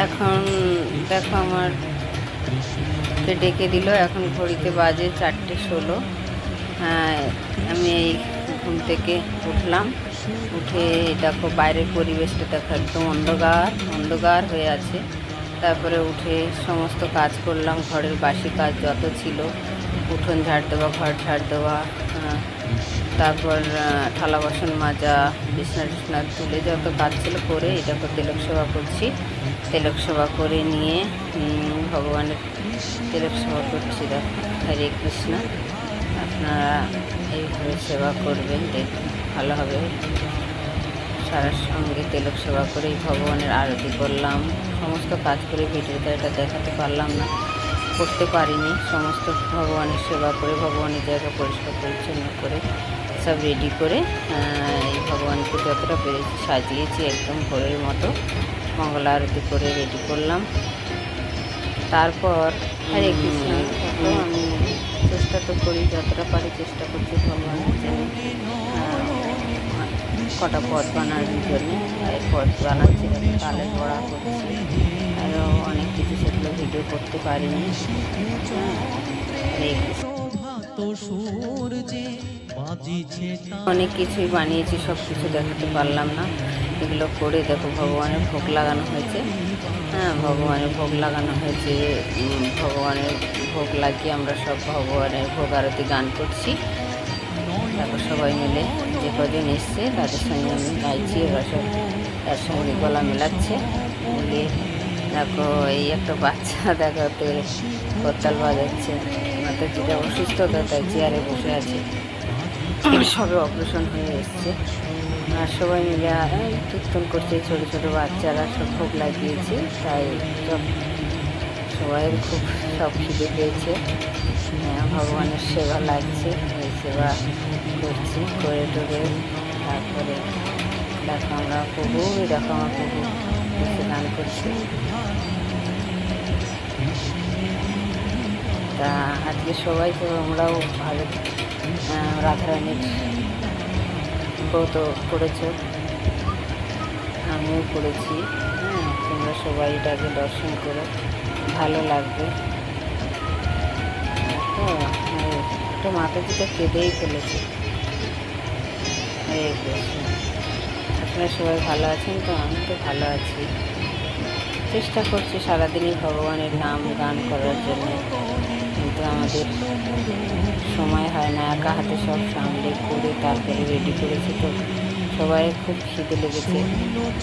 এখন দেখো আমার ডেকে দিল, এখন ঘড়িতে বাজে 4:16। হ্যাঁ, আমি এই ঘুম থেকে উঠলাম, উঠে দেখো বাইরের পরিবেশটা দেখো একদম অন্ধকার হয়ে আছে। তারপরে উঠে সমস্ত কাজ করলাম, ঘরের বাসি কাজ যত ছিল, উঠোন ঝাড় দেওয়া, ঘর ঝাড় দেওয়া, তারপর থালা বাসন মাজা, বিছনা টিছনা তুলে যত কাজ ছিল করে এটাকে তিলক সেবা করছি। তিলক সেবা করে নিয়ে ভগবানের তিলক সেবা করছি। দেখো, হরে কৃষ্ণ। আপনারা এইভাবে সেবা করবেন, দেখুন ভালো হবে। সারার সঙ্গে তিলক সেবা করেই ভগবানের আরতি করলাম। সমস্ত কাজ করে ভিডিওতে এটা দেখাতে পারলাম না, করতে পারিনি। সমস্ত ভগবানের সেবা করে ভগবানের জায়গা পরিষ্কার পরিচ্ছন্ন করে সব রেডি করে এই ভগবানকে যতটা পেরেছি সাজিয়েছি একদম ভোরের মতো। মঙ্গল আরতি করে রেডি করলাম। তারপর হরে কৃষ্ণ। আমি চেষ্টা তো করি, যতটা পারি চেষ্টা করছি ভগবানের জন্য কটা পদ বানানোর জন্যে। পদ বানাচ্ছি, তালের বড়া করছি, আরও অনেক কিছু, সেগুলো ভিডিও করতে পারিনি। অনেক কিছুই বানিয়েছি, সব কিছু দেখাতে পারলাম না। এগুলো করে দেখো ভগবানের ভোগ লাগানো হয়েছে। হ্যাঁ, ভগবানের ভোগ লাগানো হয়েছে। ভগবানের ভোগ লাগিয়ে আমরা সব ভগবানের ভোগ আরতি গান করছি। তারপর সবাই মিলে যে কজন এসছে তাদের সঙ্গে আমি গাইছি, ওরা সব তার সঙ্গে গলা মেলাচ্ছে। মিলিয়ে দেখো এই একটা বাচ্চা দেখো করতাল বাজাচ্ছে। মাথা যেটা অসুস্থতা, তাই চেয়ারে বসে আছে, সবে অপারেশন হয়ে এসছে। আর সবাই মিলে কীর্তন করছে, ছোটো ছোটো বাচ্চারা সব ভোগ লাগিয়েছে। তাই সবাই খুব সব খিদে পেয়েছে, ভগবানের সেবা লাগছে, এই সেবা করছি করে টোরে। তারপরে দেখো আমরা প্রভু, দেখো আমার প্রভু বসে গান করছি। তা আজকে সবাই তো আমরাও ভালো রাধারানীর ব্রত করেছ, আমিও করেছি। তোমরা সবাই এটাকে দর্শন করো, ভালো লাগবে। একটা মাতাজিটা কেঁদেই ফেলেছে। হরে কৃষ্ণ। আপনারা সবাই ভালো আছেন তো? আমি তো ভালো আছি। চেষ্টা করছি সারাদিনই ভগবানের নাম গান করার জন্য, কিন্তু আমাদের সময় হয় না। একা হাতে সব সামলে করে তারপরে রেডি করেছি, তো সবাই খুব খিদে লেগেছে।